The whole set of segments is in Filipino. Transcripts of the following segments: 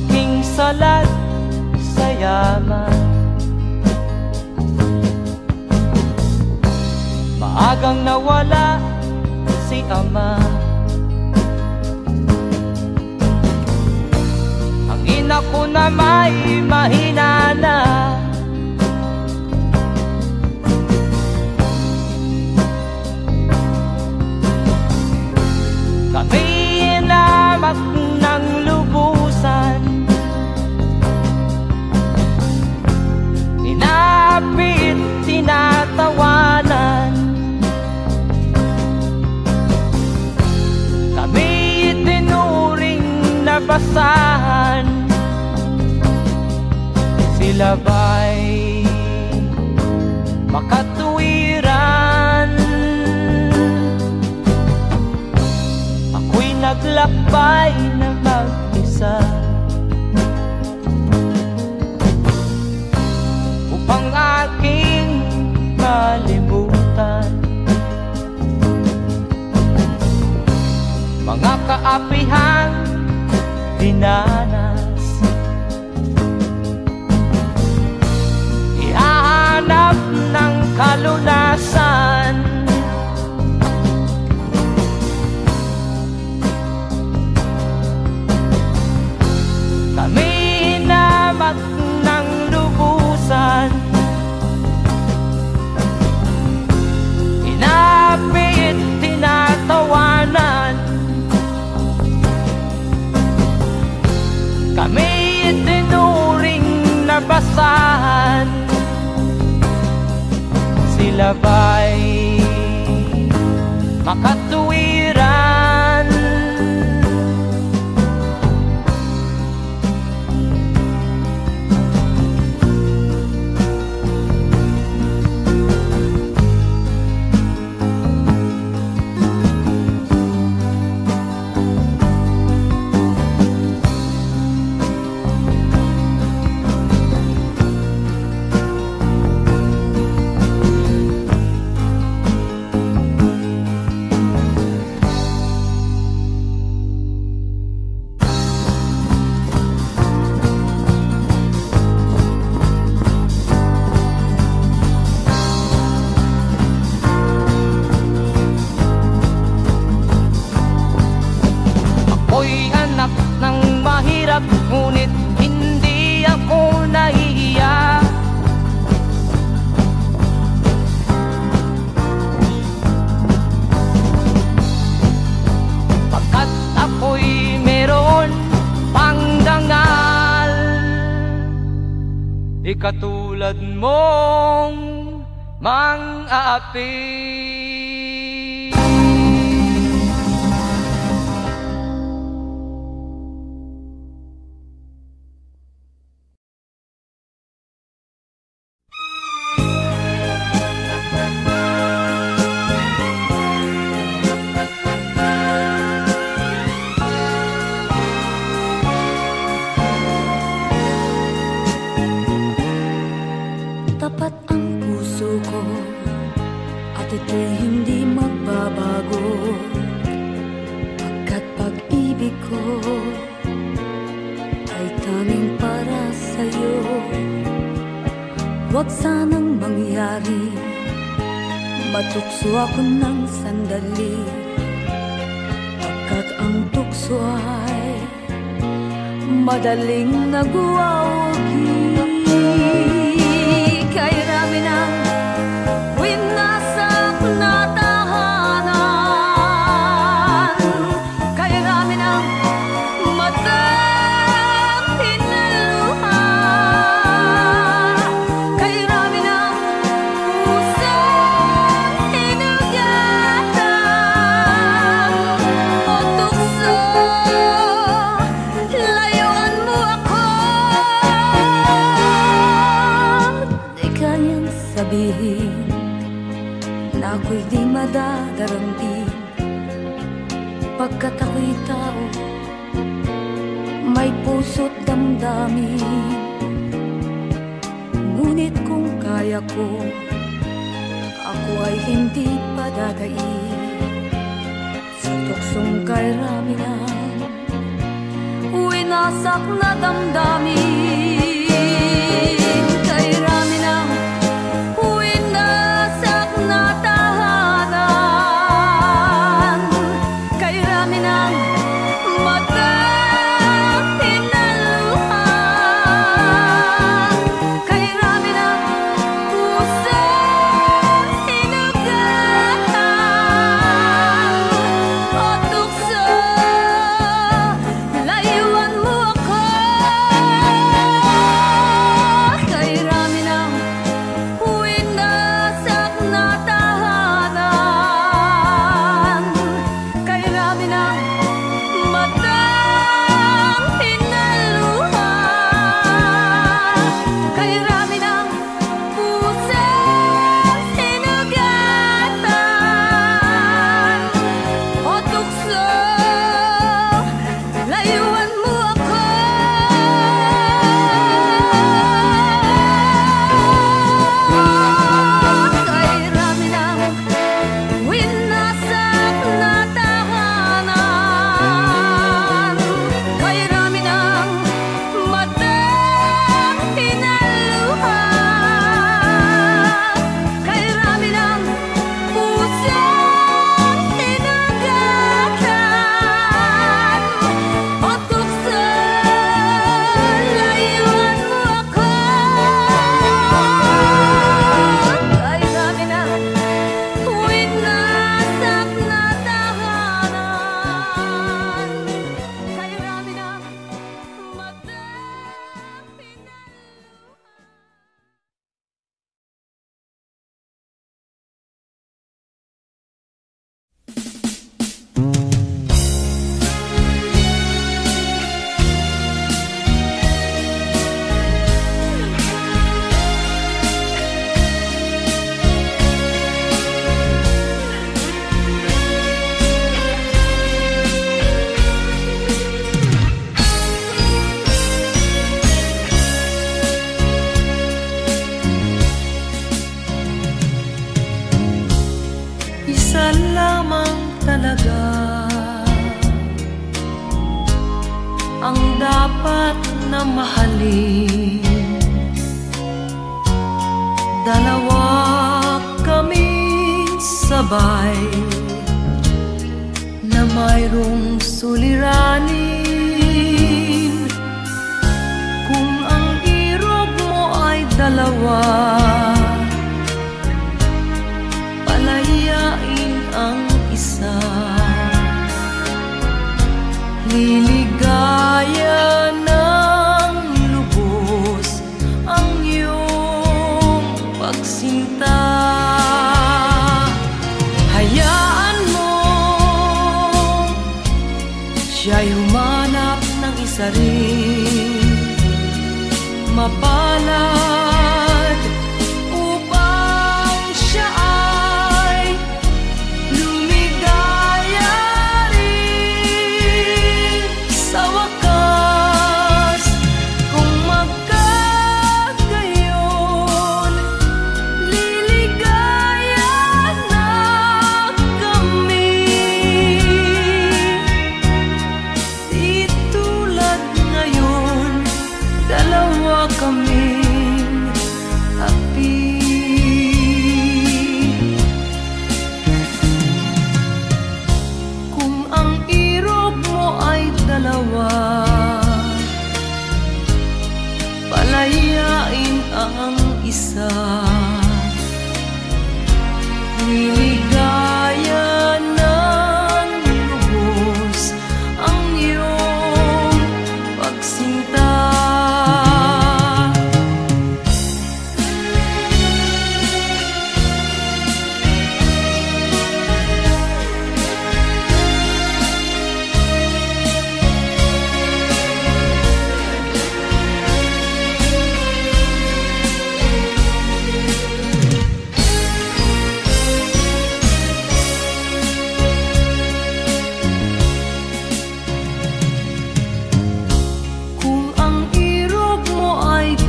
aking salat sa yaman. Maagang nawala si ama. Ang ina ko na may mahina na. Kami inamak ng lubusan, inapit, tinatawanan. Kami itinuring na basahan. Sila ba'y makatuwiran? Ako'y naglakbay na mag-isa upang aking malimutan mga kaapihang dinanas. Ihahanap ng kalunasan. Kami hinamak ng lubusan, inapit, tinatawanan. Kami itinuring na basahan. Sila ba'y makatuwiran? Ngunit hindi ako nahihiya. Pagkat ako'y meron pang dangal, di katulad mong mang-aapi. Tapat ang puso ko at ito'y hindi magbabago, pagkat pag-ibig ko ay tanging para sa'yo. Huwag sanang mangyari matukso ako ng sandali, pagkat ang tukso ay madaling nagwawagi. Kay rami ng winasak na tahanan, kay rami ng matang hinaluha, kay rami ng pusong hinugatan. O tukso, layuan mo ako. Sabihin na ako'y di madadaramdin, pagkat ako'y tao, may puso't damdamin. Ngunit kung kaya ko, ako ay hindi padadaig sa tuksong kay rami ng winasak na damdamin. Kay rami ng winasak na tahanan. Kay rami ng matang hinaluhan. Kay rami ng pusang sinugatan. O tukso, layuan mo ako. Kay rami ng winasak na tahanan. Kay rami ng matang hinaluhan. Kay rami ng pusang sinugatan. O tukso, layuan mo ako. Kay rami ng winasak na tahanan. Kay rami ng matang hinaluhan. Kay rami ng pusang sinugatan. O tukso, layuan mo ako. Kay rami ng winasak na tahanan. Kay rami ng matang Isa lamang talaga ang dapat na mahalin. Dalawa kaming sabay na mayroong suliranin. Kung ang irog mo ay dalawa, palayain ang isa. Liligaya ng lubos ang iyong pagsinta. Hayaan mo siya'y humanap ng isa rin, mapalad, upang siya ay lumigaya rin sa wakas. Kung magkagayon, liligaya na kami. Di tulad ngayon, dalawa kaming api. Kung ang irog mo ay dalawa, palayain ang isa. Liligaya ng lubos ang iyong pagsinta.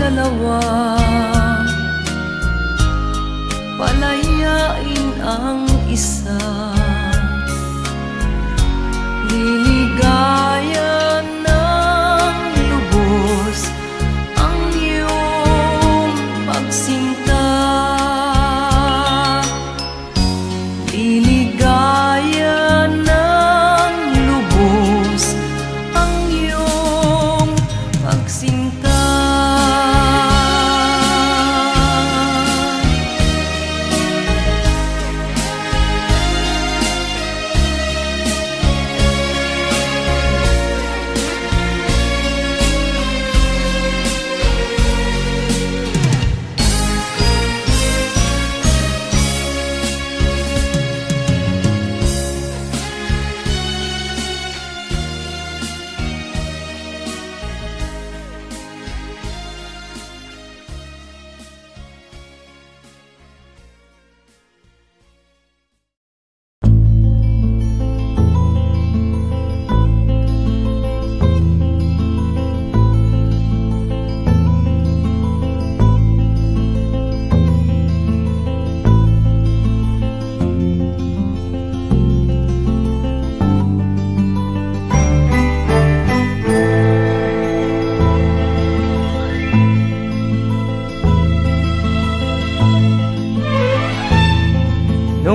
dalawa, palayain ang isa, liligaya ng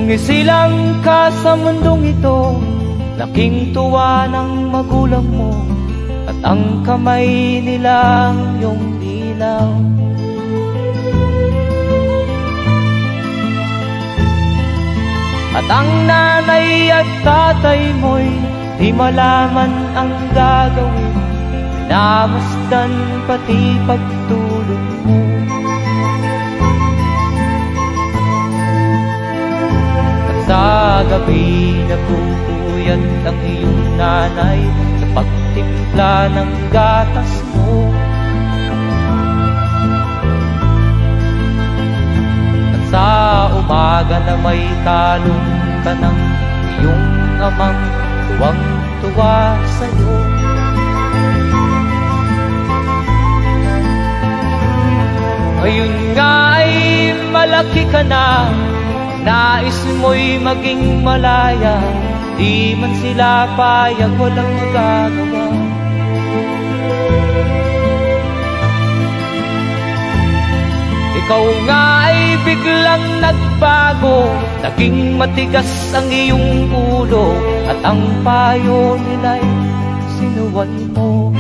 Nung isilang ka sa mundong ito, laking tuwa ng magulang mo, at ang kamay nila yung ilaw. At ang nanay at tatay mo'y di malaman ang gagawin, minamasdan pati pagtulog mo. At sa gabi napupuyat ang iyong nanay sa pagtimpla ng gatas mo. At sa umaga na may talong ka ng iyong amang tuwang-tuwa sa'yo. Ngayon nga ay malaki ka na, nais mo'y maging malaya, di man sila payag, walang magagawa. Ikaw nga ay biglang nagbago, naging matigas ang iyong ulo, at ang payo nila'y sinuway mo.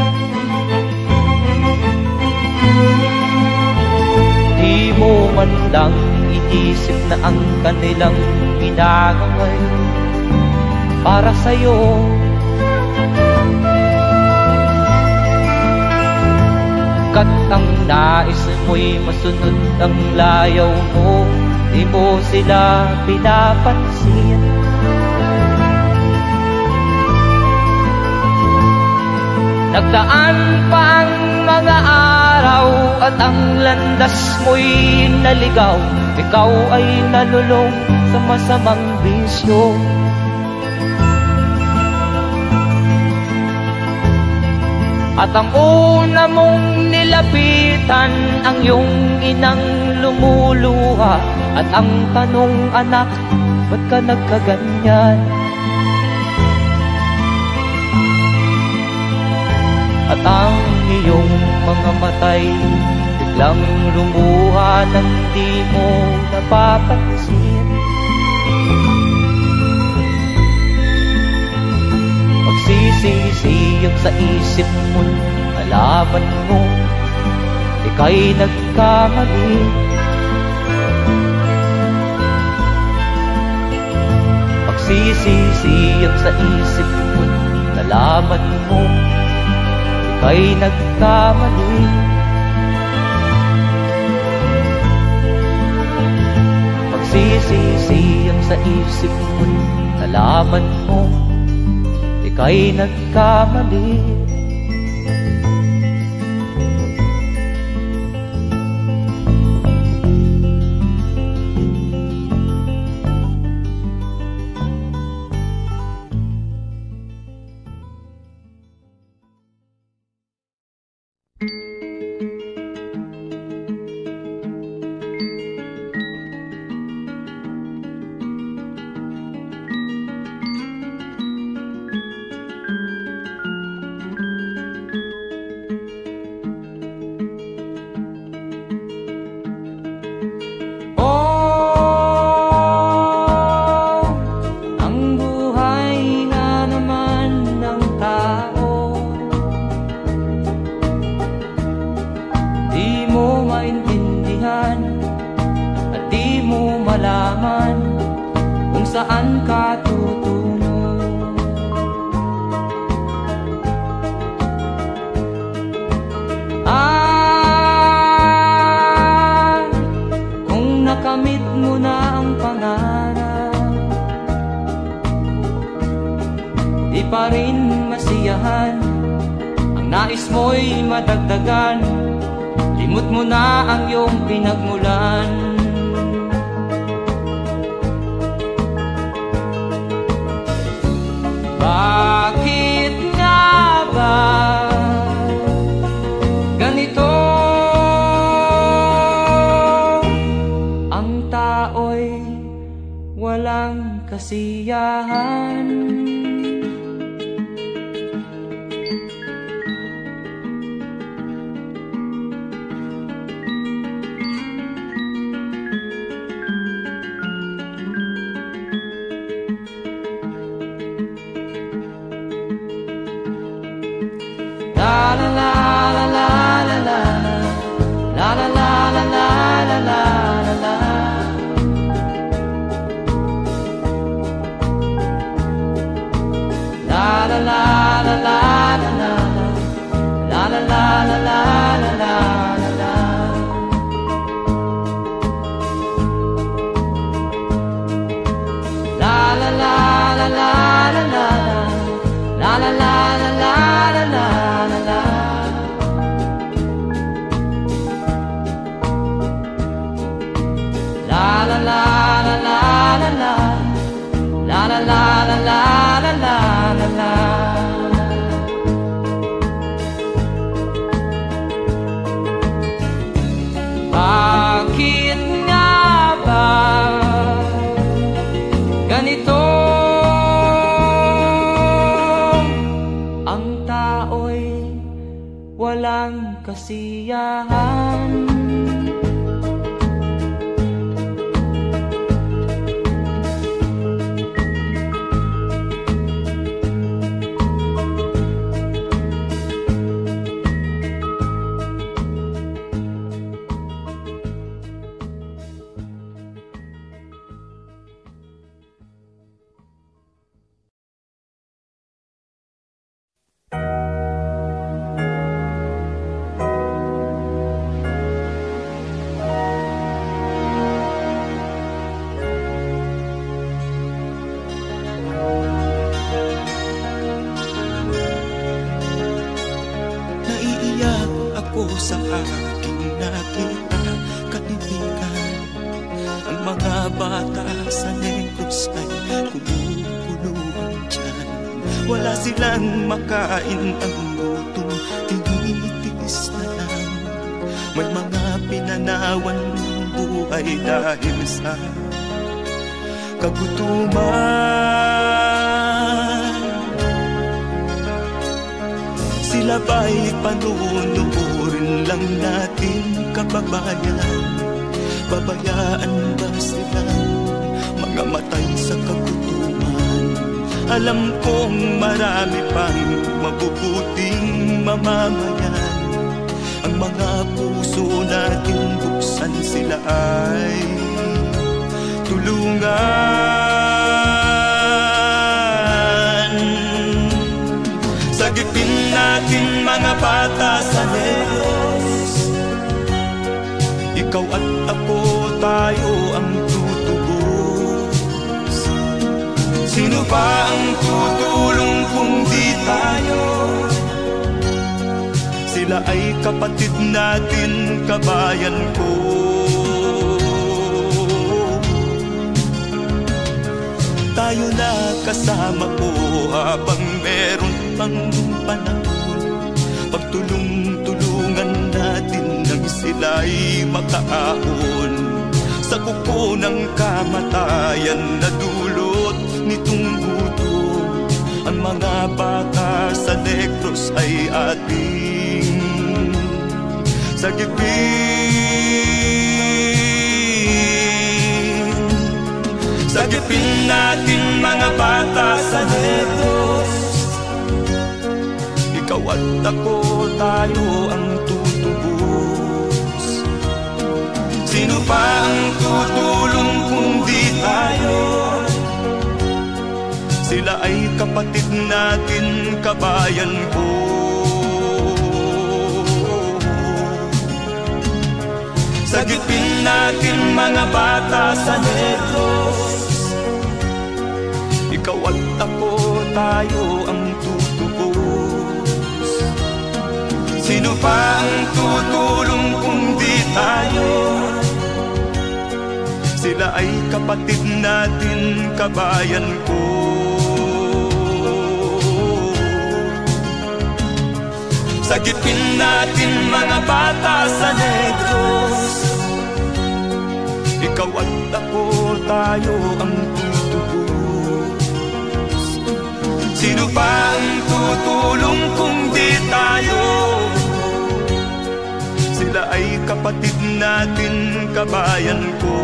Di mo man lang iisip na ang kanilang ginagaway para sa'yo. Kat ang nais mo'y masunod ang layaw mo, di mo sila pinapansin. Nagdaan pa ang mga araw at ang landas mo'y naligaw, ikaw ay nalulong sa masamang bisyo. At ang una mong nilapitan ang iyong inang lumuluha, at ang tanong, anak, ba't ka nagkaganyan? At ang iyong mga matay biglang lumuha nang di mo napapansin. Magsisisiyag sa isip mo, nalaman mo ika'y nagkamali. Magsisisiyag sa isip mo, nalaman mo ika'y nagkamali. Magsisisiyag sa isip mo, nalaman mo ika'y nagkamali. Saan ka tutungo? Kung nakamit mo na ang pangarap, di pa rin masiyahan. Ang nais mo'y madagdagan, limot mo na ang iyong pinagmulan. Bakit nga ba ganito? Ang tao'y walang kasiyahan. walang kasiyahan. Sa aking nakita, kaibigan, ang mga bata sa Negros ay kumukuluan dyan. Wala silang makain, ang gutom tinitiis na lang. May mga pinanawan ng buhay dahil sa kagutuman. Sila ba'y panunurin lang natin, kababayan? Babayaan ba silang mga matay sa kagutuman? Alam kong marami pang mabubuting mamamayan. Ang mga puso natin buksan, sila ay tulungan. Sagipin natin mga bata sa Negros, ikaw at ako, tayo ang tutubos. Sino ba ang tutulong kung di tayo? Sila ay kapatid natin, kabayan ko. Tayo na kasama ko habang meron pang panahon. Pagtulong-tulungan natin nang sila'y makaahon sa kuko ng kamatayan na dulot nitong gutom. Ang mga bata sa Negros ay ating sagipin. Sagipin natin mga bata sa Negros, ikaw at ako, tayo ang tutubos. Sino pa ang tutulong kung di tayo? Sila ay kapatid natin, kabayan ko. Sagipin natin mga bata sa Negros, ikaw at ako, tayo ang tutubos. Sino pa ang tutulong kung di tayo? Sila ay kapatid natin, kabayan ko. Sagipin natin mga bata sa Negros, ikaw at ako, tayo ang tutubos. Sino pa ang tutulong kung di tayo? Sila ay kapatid natin, kabayan ko.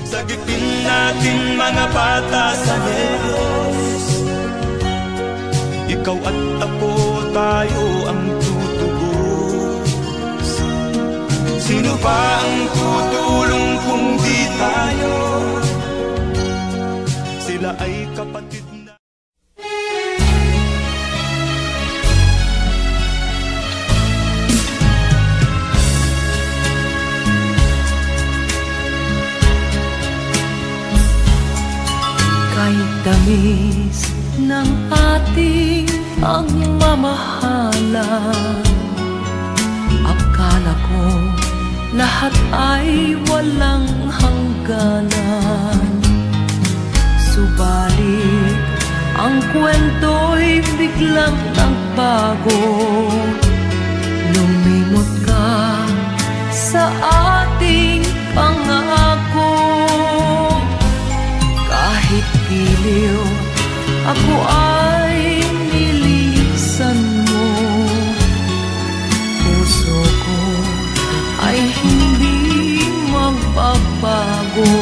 Sagipin natin mga bata sa Negros, ikaw at ako, tayo ang tutubos. Sino pa ang tutulong kung di tayo? Sila ay kapatid na. Kahit tamis ng ating ang mamahalan, akala ko lahat ay walang hanggan. kwento'y biglang nagbago. Lumimot ka sa ating pangako. Kahit giliw, ako ay nilisan mo. Puso ko ay hindi magbabago,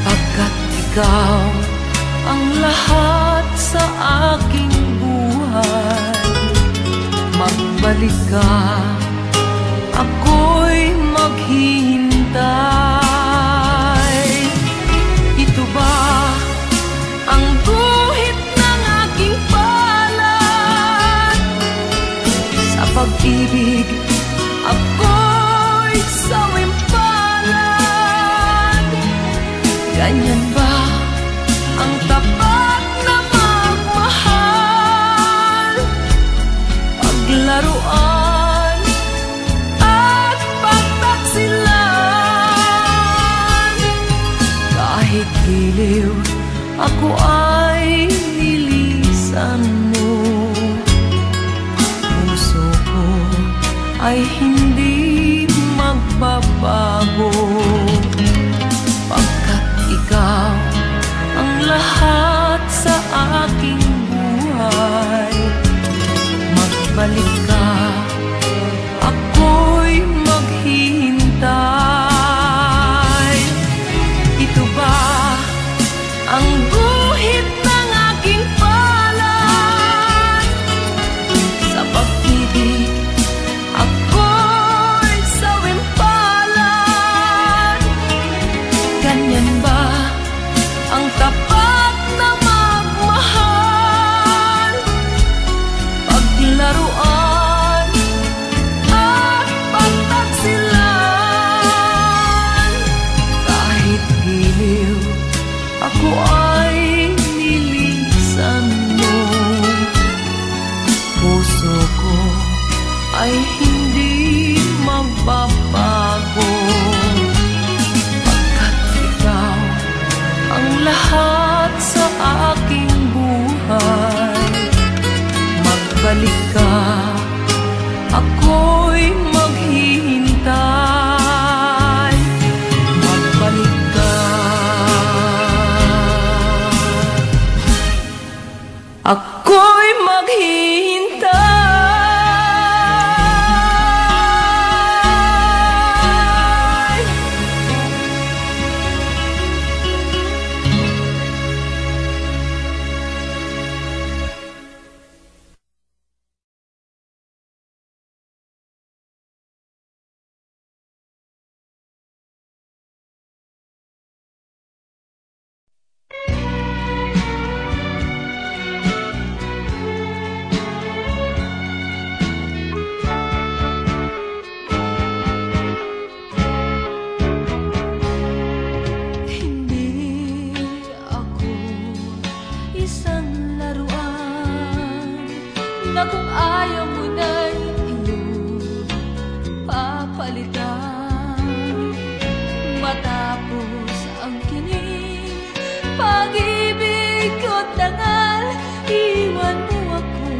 pagkat ikaw ang lahat sa aking buhay. Magbalik ka, ako'y maghihintay. Ito ba ang guhit ng aking palad? Sa pag-ibig, ako'y sawimpalad. Ganyan ba ang tapat na magmahal? Paglaruan at pagtaksilan. Kahit giliw, ako ay nilisan mo. Puso ko ay hindi magbabago, pagkat ikaw ang lahat sa aking buhay. Magbalik ka, ako'y maghihintay. Ito ba ang guhit ng aking palad? Sa pag-ibig, ako'y sawimpalad. Ganyan ba ang tapat na magmahal? Paglaruan at pagtaksilan. Kahit giliw, ako ay nilisan mo. Puso ko ay hindi magbabago, pagkat ikaw ang lahat sa aking buhay. Magbalik ka, ako'y maghihintay. Magbalik ka, ako'y maghihintay. Na kung ayaw mo na'y iyong papalitan. Matapos ang kinig, pag-ibig ko't dangal, iwan mo ako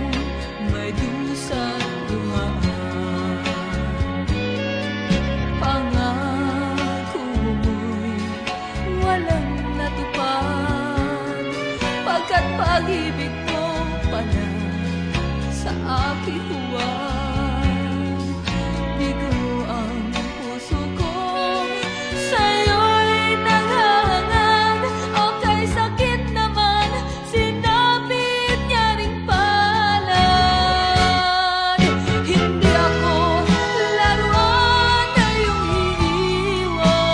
may dusa't dumaan. Pangako mo'y walang natupad, pagkat pag-ibig mo panay sa aking huwag. Bigo ang puso ko, sa'yo'y nanghahangad. O kay sakit naman, sinapit niya ring palad. Hindi ako laruan na iyong iiwan.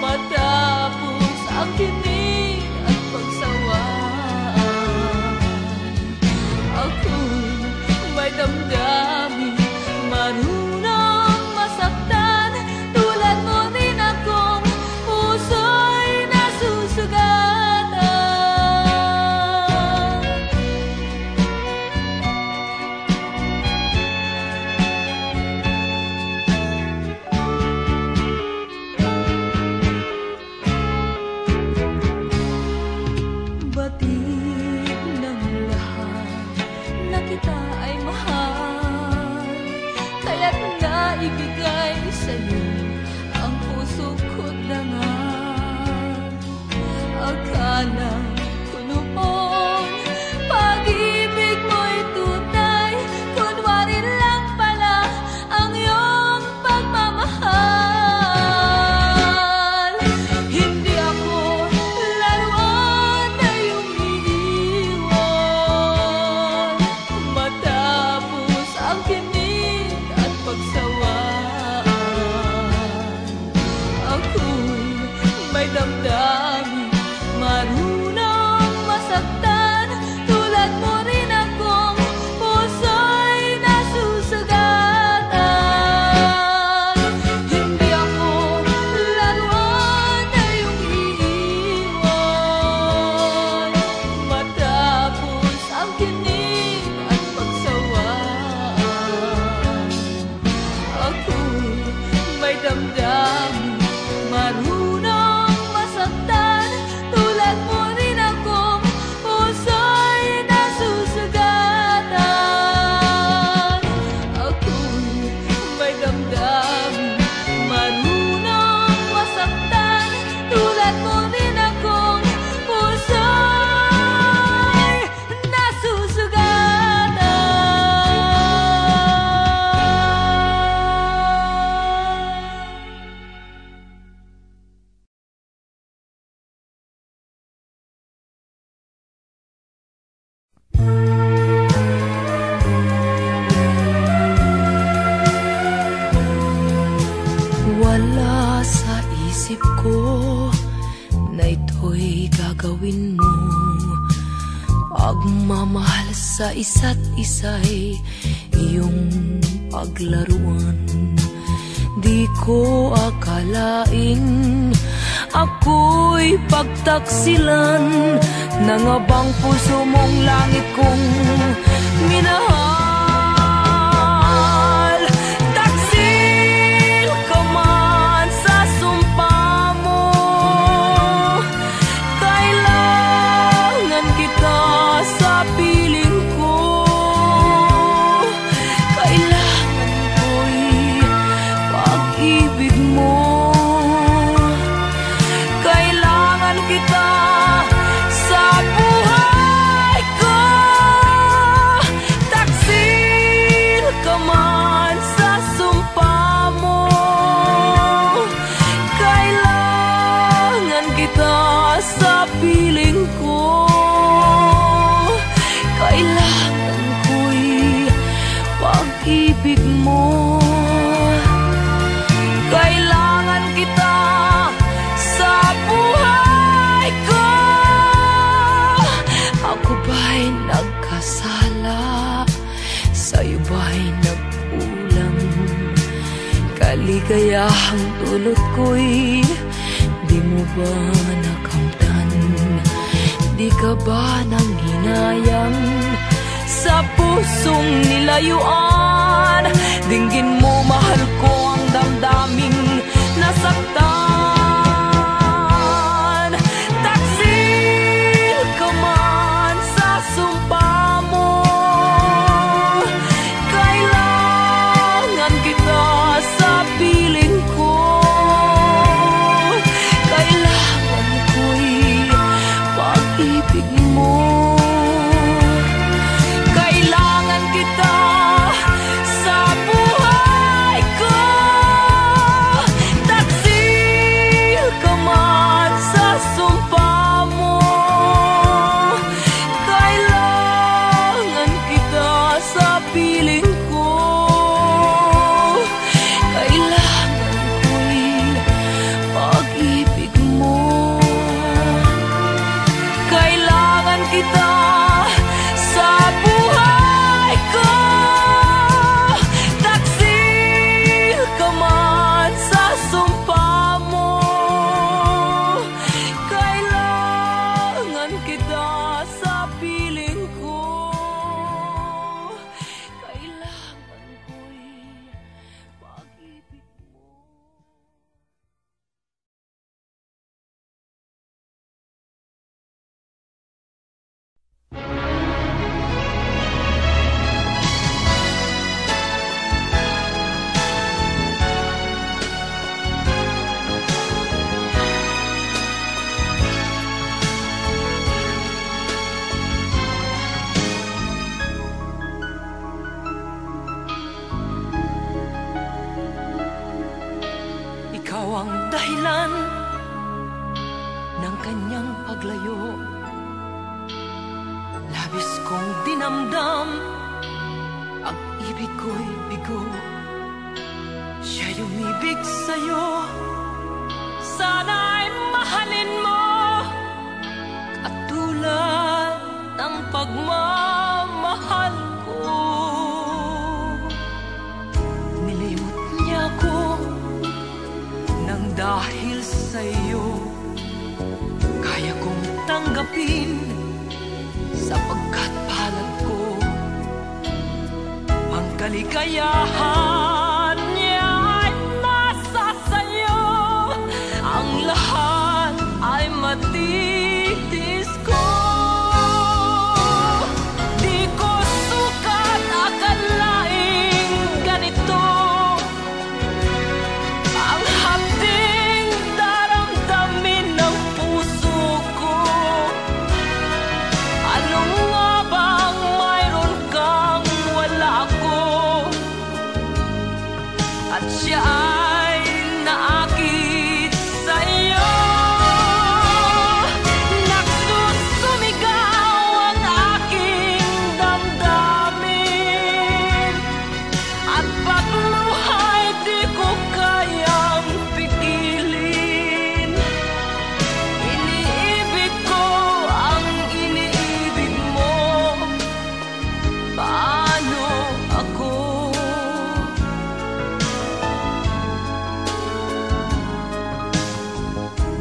Matapos ang kinig at pagsawaan, ako'y may damdamin, marunong masaktan. Tulad mo rin akong puso'y nasusugatan. Hindi ako laruan na iyong iiwan matapos ang kinig at pagsawaan. Ako'y may damdamin, marunong masaktan. Tulad mo rin akong puso'y nasusugatan. Ako'y may damdamin, marunong masaktan. Tulad mo rin akong puso'y nasusugatan. Wala sa isip ko na ito'y gagawin mo. Pagmamahal sa isa't isa'y iyong paglaruan. Di ko akalaing ako'y pagtaksilan ng abang puso mong langit kong minahal. Taksil ka man sa sumpa mo, kailangan kita sa piling ko. Kailangan ko'y pag-ibig mo. Kailangan kita sa buhay ko. Taksil ka man sa sumpa mo, kailangan kita sa piling ko. Kailangan ko'y pag-ibig mo. Kailangan kita sa buhay ko. Ako ba'y nagkasala? Sa'yo ba'y nagkulang? Kaligayahang dulot ko'y di mo ba nakamtan? Di ka ba nang hinayang sa pusong nilayuan? Dinggin mo, mahal ko, ang damdaming nasaktan. Taksil ka man sa sumpa mo, kailangan kita sa piling ko. Kailangan ko'y pag-ibig mo. Kailangan kita sa buhay ko. Taksil ka man sa sumpa mo, kailangan kita sa piling ko. Kailangan ko'y pag-ibig mo. Kailangan kita sa buhay ko. Taksil ka man sa sumpa mo, kailangan kita sa piling ko. Kailangan ko'y pag-ibig mo. Ikaw ang dahilan ng kanyang paglayo. Labis kong dinamdam ang ibig ko'y bigo. Siya'y umibig sa'yo, sana'y mahal dahil sa'yo kaya kong tanggapin, sapagkat palad ko ang kaligayahan niya ay nasa sa'yo. Ang lahat ay matitis ko. Di ko sukat akalaing ganito ang hapding daramdamin ng puso ko. Ano nga bang mayroon kang wala ako? At siya ay naakit sa'yo. Nagsusumigaw ang aking damdamin, at pagluhay di ko kayang pigilin. Iniibig ko ang iniibig mo. Paano ako?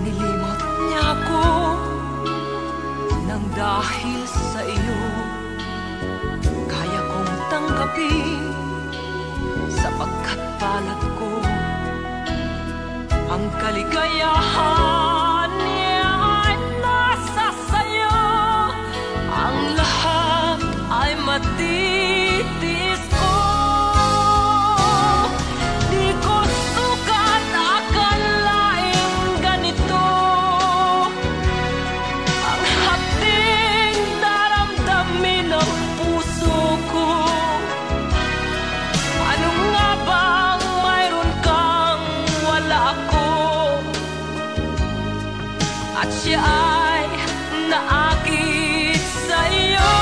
Nilimot niya ako nang dahil sa iyo kaya kong tanggapin, sapagkat palad ko ang kaligayahan niya ay nasa sayo. Ang lahat ay matitis ko. Di ko sukat akalaing ganito ang hapding daramdamin ng puso ko. Ano nga bang mayroon kang wala ako? At siya ay naakit sa'yo.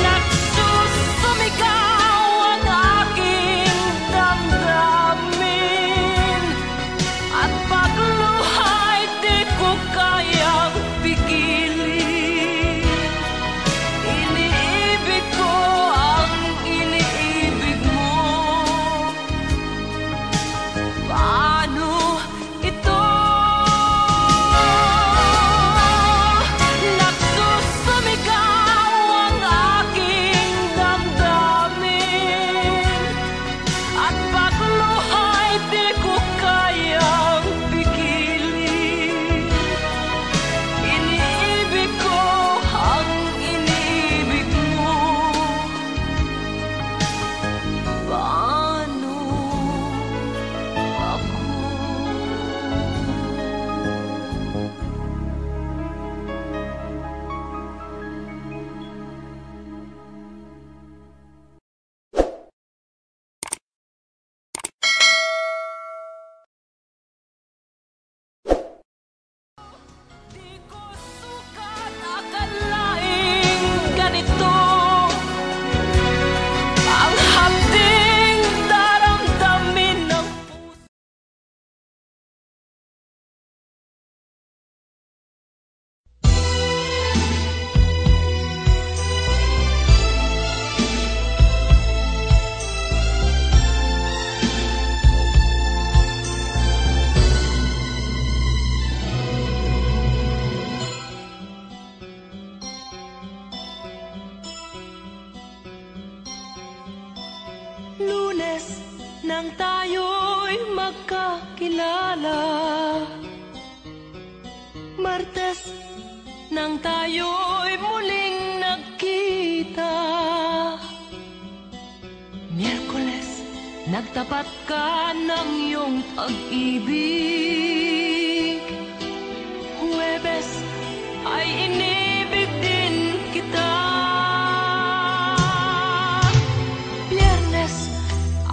Nagsusumigaw ang aking damdamin, at pagluhay di ko kayang pigilin. Iniibig ko ang iniibig mo. Paano ito? Nagsusumigaw ang aking damdamin, at pagluhay di ko kayang pigilin. Iniibig ko ang iniibig mo. Paano ako? Di ko sukat akalaing ganito ang hapding daramdamin ng puso. Lunes nang tayo'y magkakilala, Martes nang tayo'y muling nagkita, Miyerkules nagtapat ka ng iyong pag-ibig, Huwebes ay inibig din kita, Biyernes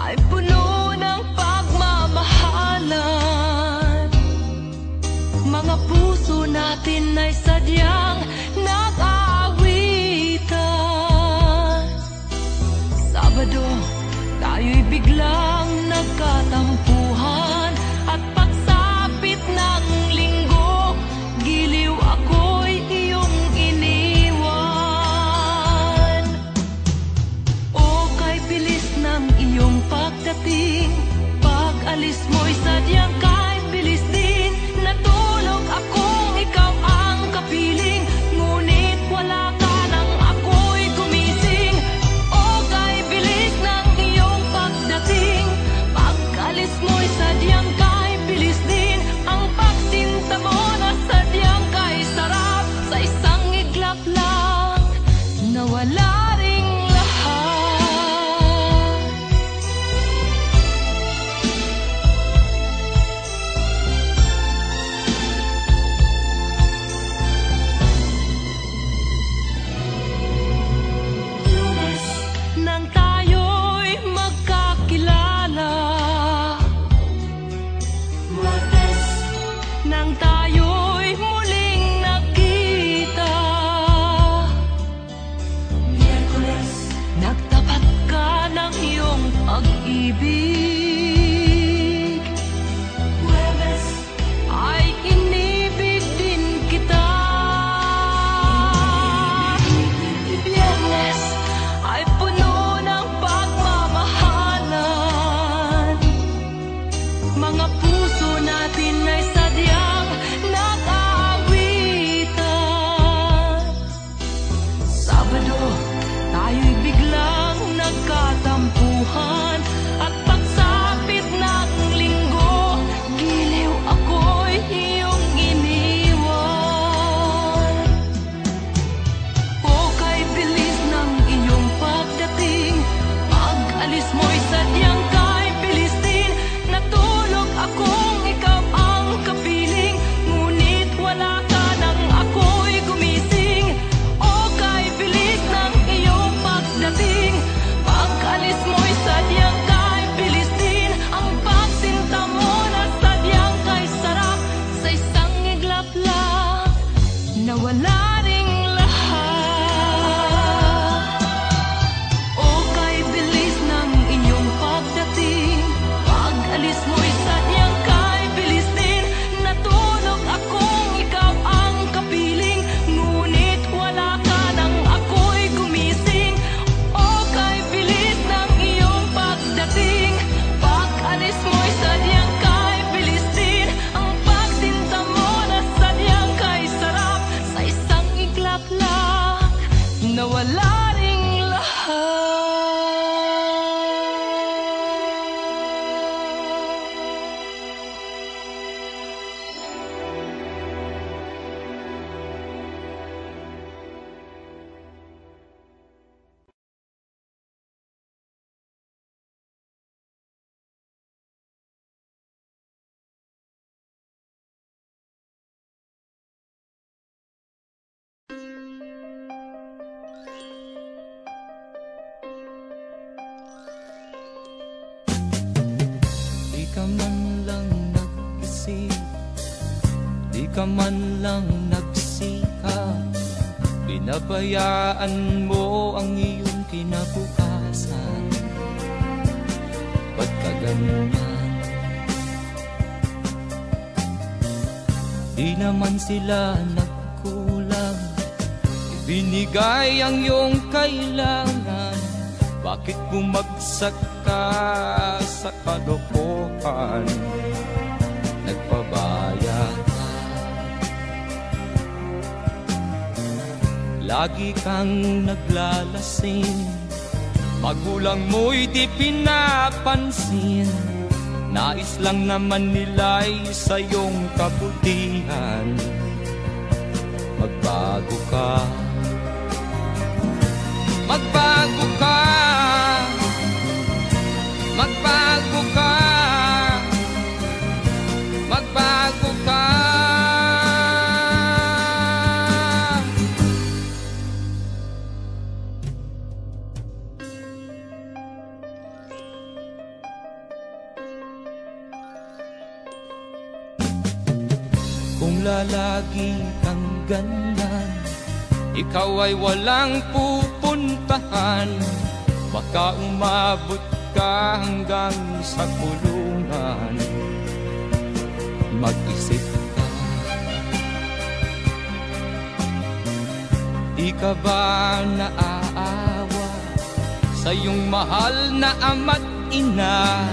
ay puno ng pagmamahalan. Mga puso natin ay sadyang nag-aawitan. Sabado, tayo'y biglang nagkatampuhan, at pagsa nang tayo'y muling nagkita. Miyerkules, nagtapat ka ng iyong pag-ibig. Huwebes, ay inibig din kita. Biyernes, ay puno ng pagmamahalan. Mga puso natin ay sadyang nag-aawitan. Sabado, tayo'y biglang nagkatampuhan. At pagsapit ng linggo, giliw ako'y iyong iniwan. O kay bilis ng iyong pagdating, pag-alis mo'y sadyang kay bilis din. Natulog akong ikaw ang kapiling, ngunit wala ka nang ako'y gumising. O kay bilis ng iyong pagdating, pag-alis mo'y sadyang kay bilis din. Ang pagsinta mo na sadyang kay sarap, sa isang iglap lang, nawala ring lahat. O kay bilis ng iyong pagdating, pag-alis mo'y sadyang kay bilis din. Natulog akong ikaw ang kapiling, ngunit wala ka nang ako'y gumising. O kay bilis ng iyong pagdating, pag-alis mo'y sadyang kay bilis din. Ang pagsinta mo na sadyang kay sarap, sa isang iglap lang, nawala ring lahat. Di ka man lang nag-isip, di ka man lang nagsikap, pinabayaan mo ang iyong kinabukasan. Ba't ka ganyan? Di naman sila nagkulang, ibinigay ang iyong kailangan. Bakit bumagsak ka sa kalokohan? Nagpabaya ka, lagi kang naglalasing, magulang mo'y di pinapansin. Nais lang naman nila'y sa iyong kabutihan. Magbago ka, magbago ka, magbago ka, magbago ka. Kung lalagi kang ganyan, ikaw ay walang pupuntahan. Baka umabot ka hanggang sa kulungan. Mag-isip ka, di ka ba naaawa sa iyong mahal na ama't ina?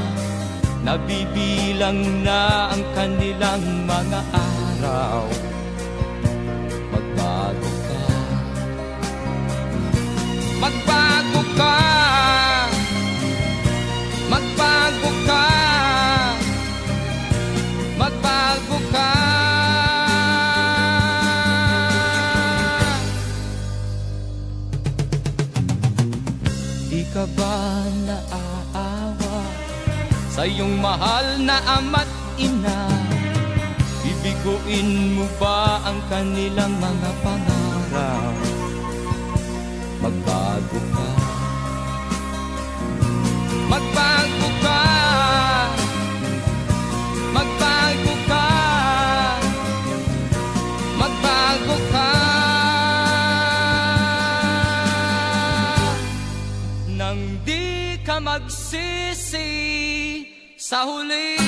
Nabibilang na ang kanilang mga araw. Magbago ka, magbago ka, magbago ka, magbago ka. Di ka ba naaawa sa iyong mahal na ama't ina? Bibiguin mo ba ang kanilang mga pangarap? Magbago ka, magbago ka, magbago ka, sa huli.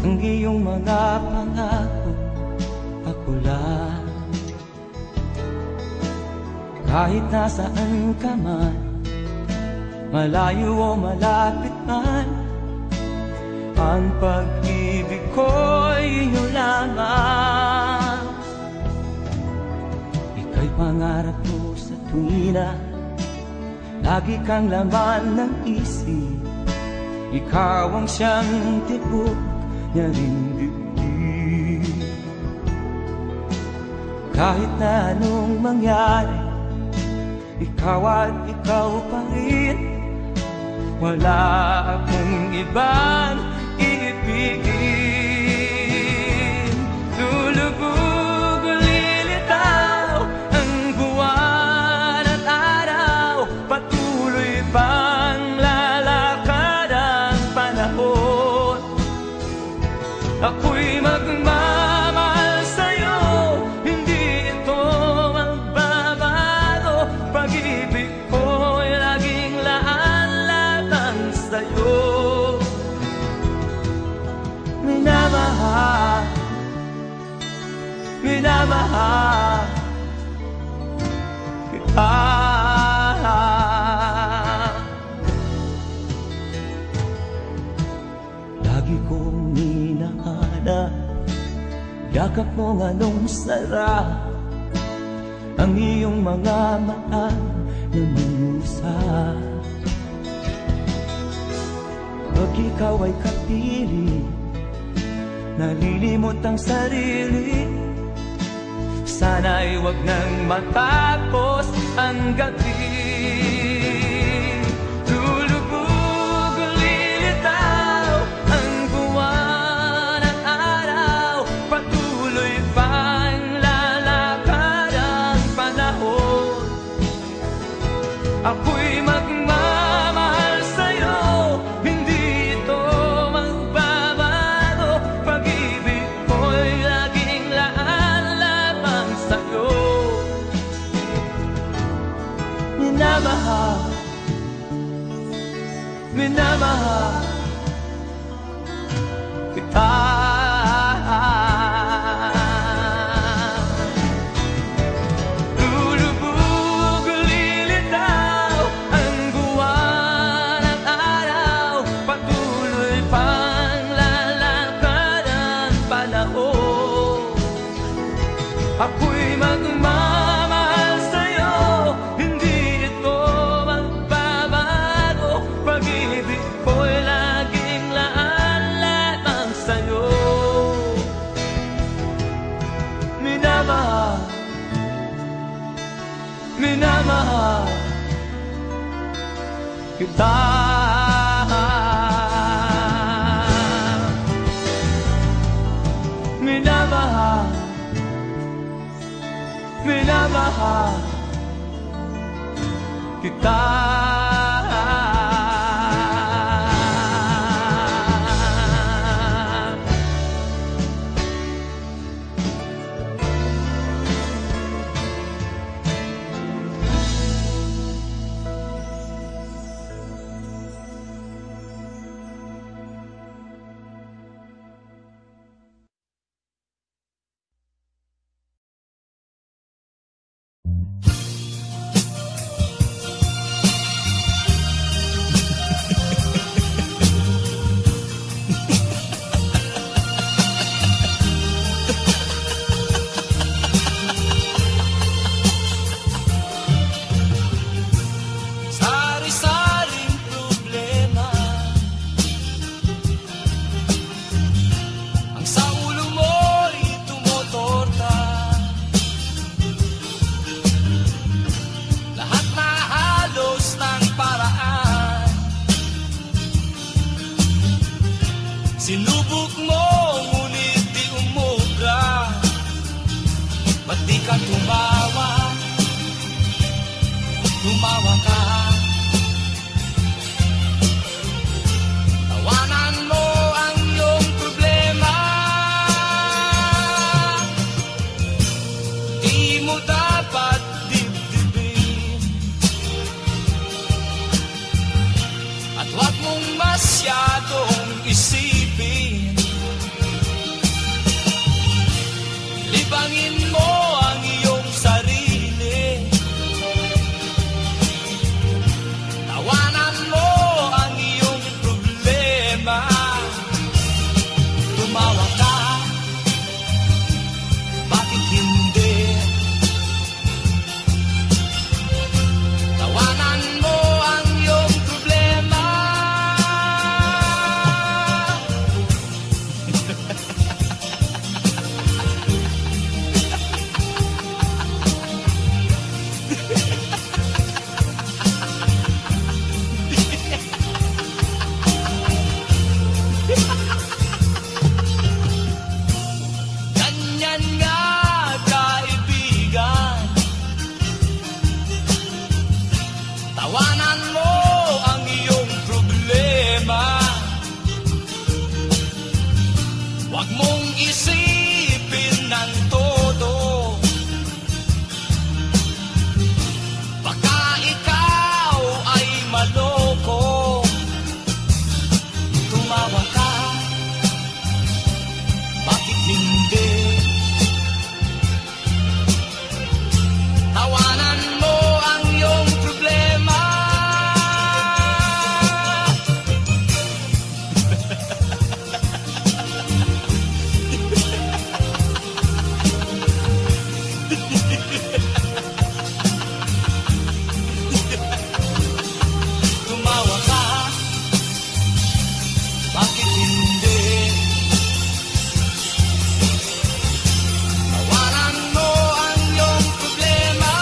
Ang iyong mga pangako ako lang. Kahit nasaan ka man, malayo o malapit man, ang pag-ibig ko'y iyo lamang. Ika'y pangarap ko sa tuwina, lagi kang laman ng isip. Ikaw ang siyang tibok niya rin dibdib. Kahit na anong mangyari, ikaw at ikaw pa rin. Wala akong ibang iibigin. Lulubog o lilitaw ang buwan at araw, patuloy pang lalakad ang panahon. Ako'y magmamahal sa'yo, hindi ito magbabago. Pag-ibig ko'y laging laan-latang sa'yo. Minamahal, minamahal kita. Lagi kong minahana, yakap mo nga nung sarap, ang iyong mga mata nangungusap. Pag ikaw ay kapiling, nalilimot ang sarili. Sana'y wag nang matapos ang gabi. Lulubog o lilitaw ang buwan at araw, patuloy pang lalakad ang panahon. Ako'y magmamahal sa'yo, hindi ito magbabago. Pag-ibig ko'y laging laan-lamang sa'yo. Minamahal, minamahal kita. Lulubog o lilitaw ang buwan at araw, patuloy pang lalakad ang panahon. Ako'y magmamahal sa'yo, hindi ito magbabago. Pag-ibig ko'y laging laan-lamang sa'yo. Minamahal, minamahal kita. Minamahal, minamahal kita. Sinubok mo, ngunit di umubra. Ba't di ka tumawa? Tumawa ka. Tawanan mo ang iyong problema. Di mo dapat dibdibin. At huwag mong masyadong isipin. Libangin mo ang iyong sarili. Tawanan mo ang iyong problema. Tumawa ka, bakit hindi? Tawanan mo ang iyong problema. Ganyan nga, kaibigan. Tawanan mo ang iyong problema. Huwag mong isipin ng todo. Baka ikaw ay maloko. Tumawa ka, bakit hindi? Tawanan mo ang iyong problema. Tumawa ka, bakit hindi? Tawanan mo ang iyong problema.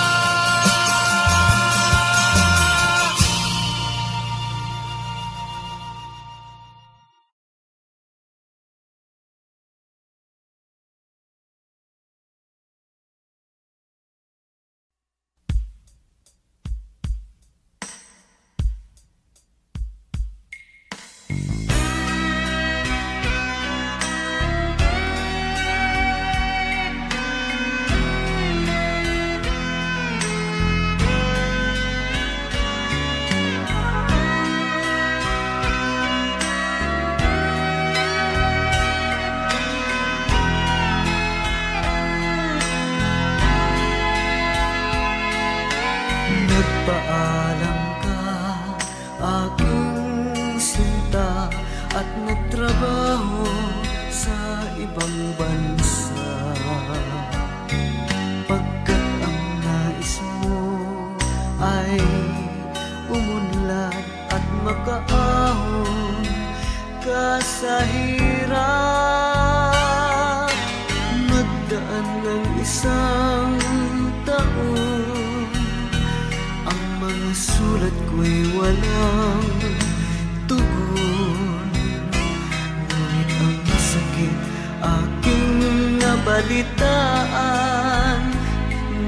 Nagpaalam ka, aking sinta, at nagtrabaho sa ibang bansa. Pagkat ang nais mo ay umunlad at makaahon ka sa hirap. Magdaan ng isang taon, ang mga sulat ko'y walang tugon. Ngunit ang sakit aking nabalitaan,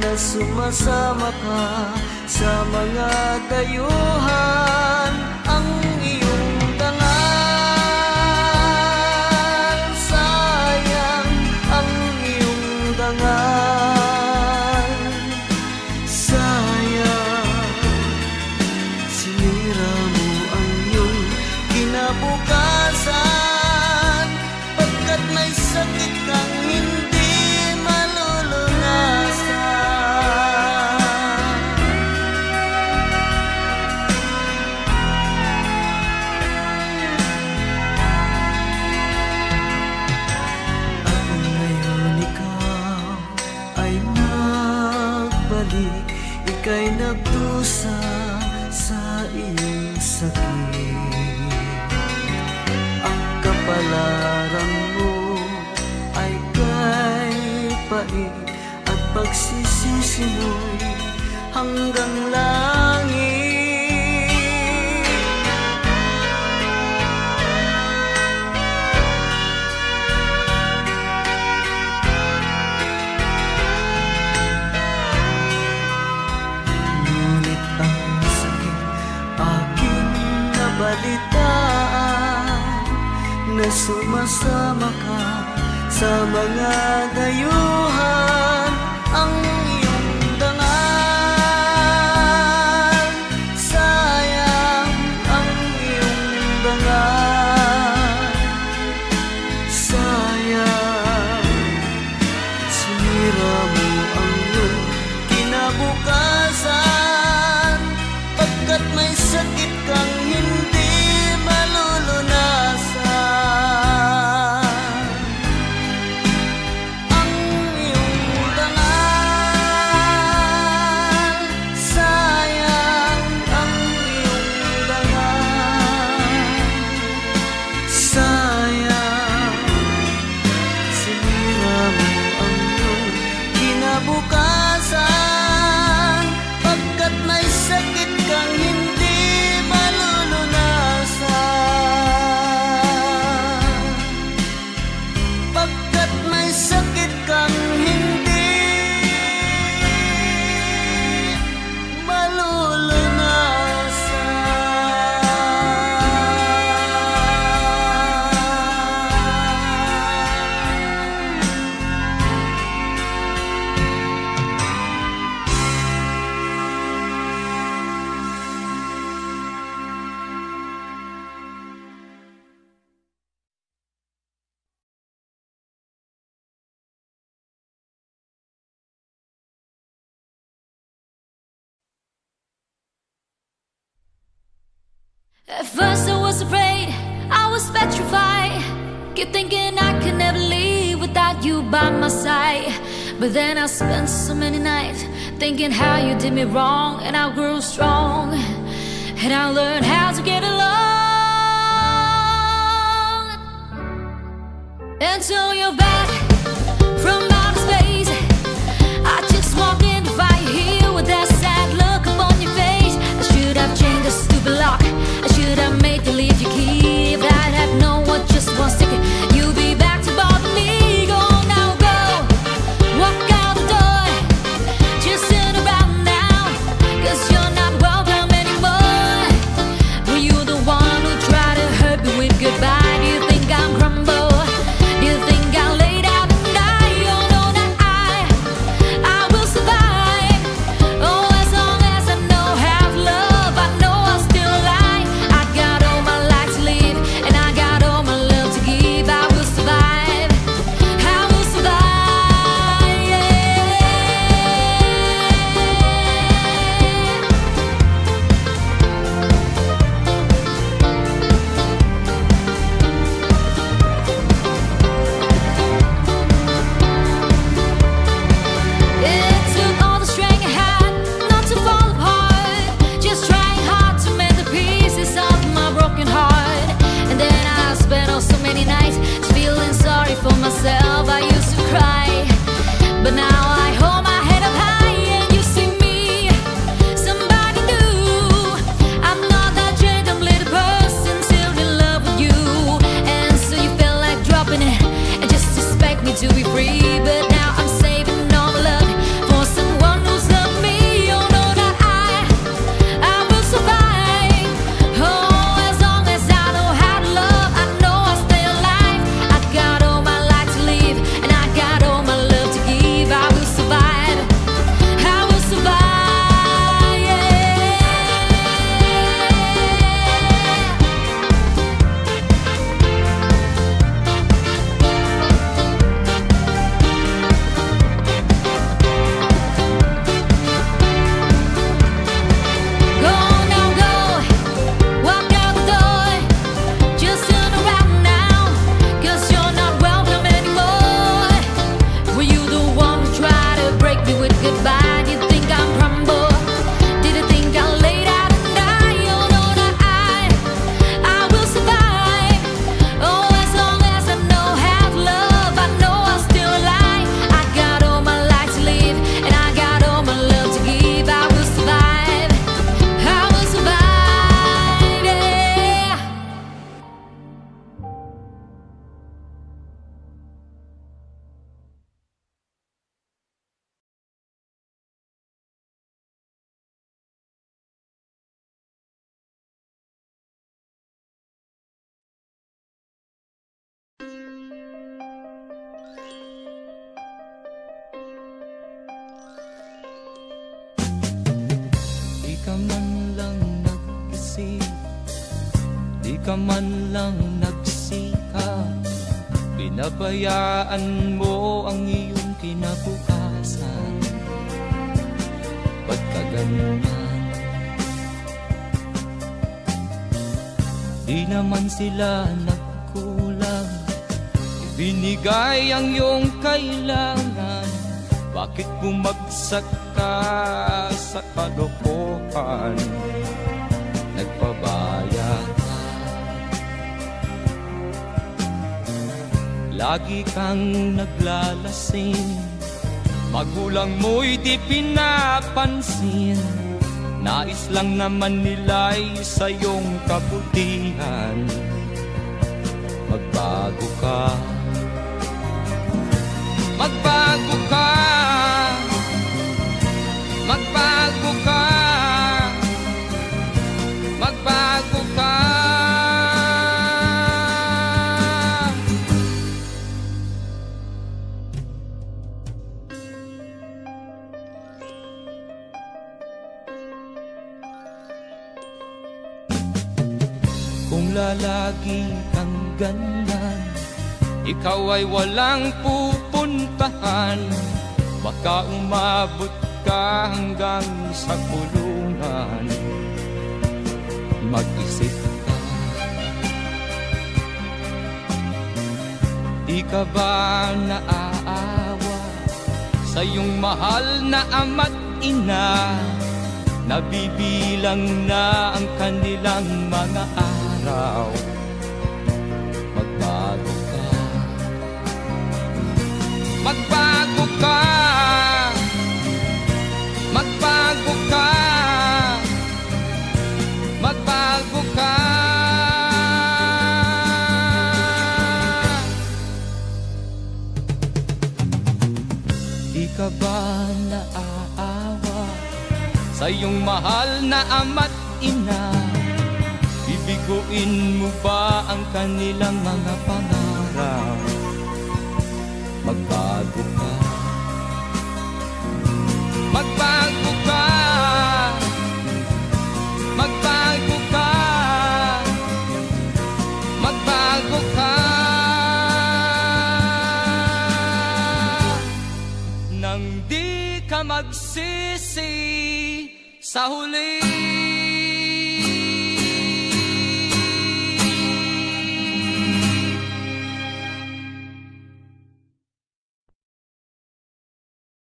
na sumasama ka sa mga dayuhan. Ang iyong dangal, sayang ang iyong dangal. Sayang, sinira mo ang iyong kinabukasan, pagkat may sakit kang hindi malulunasan. At ngayon ikaw ay nagbalik, ika'y nagdusa sa iyong sakit. Ang kapalaran mo ay kay pait, at pagsisisi mo'y hanggang langit. balitaan na sumasama ka sa mga dayuhan. Ang iyong dangal, sayang ang iyong dangal, sayang sinira mo ang iyong kinabukasan, pagkat may sakit kang hindi malulunasan. Ang iyong dangal, sayang ang iyong dangal, sayang sinira mo ang iyong kinabukasan, pagkat may sakit kang hindi malulunasan, pagkat may sakit kang hindi At first I was afraid, I was petrified, kept thinking I could never leave without you by my side. But then I spent so many nights thinking how you did me wrong, and I grew strong, and I learned how to get along. Until you're back from outer space, I just walked in to find you here with that sad look upon your face. I should have changed the stupid lock, I should have made you leave your key. If I'd have known what just one second you'd be back to bother me. Go on now, go, walk out the door, just turn around now, 'cause you're not welcome anymore. Were you the one who tried to hurt me with goodbye? Do you think I'm crumble? Do you think I laid out ka man lang nagsikap, pinabayaan mo ang iyong kinabukasan. Ba't ka ganyan? Di naman sila nagkulang, ibinigay ang iyong kailangan. Bakit bumagsak ka sa kalokohan? Nagpabaya ka, lagi kang naglalasing, magulang mo'y di pinapansin. Nais lang naman nila'y sa iyong kabutihan. Magbago ka, magbago ka, magbago ka, magbago ka. Kung lalagi kang ganyan, ikaw ay walang pupuntahan. Baka umabot ka hanggang sa kulungan. Mag-isip ka, di ka ba naaawa sa iyong mahal na ama't ina? Nabibilang na ang kanilang mga araw. Magbago ka, magbago ka, magbago ka, magbago ka. Di ka ba naaawa sa iyong mahal na ama't ina? Bibiguin mo ba ang kanilang mga pangarap? Magbago ka, magbago ka, magbago ka, magbago ka. Nang di ka magsisi sa huli.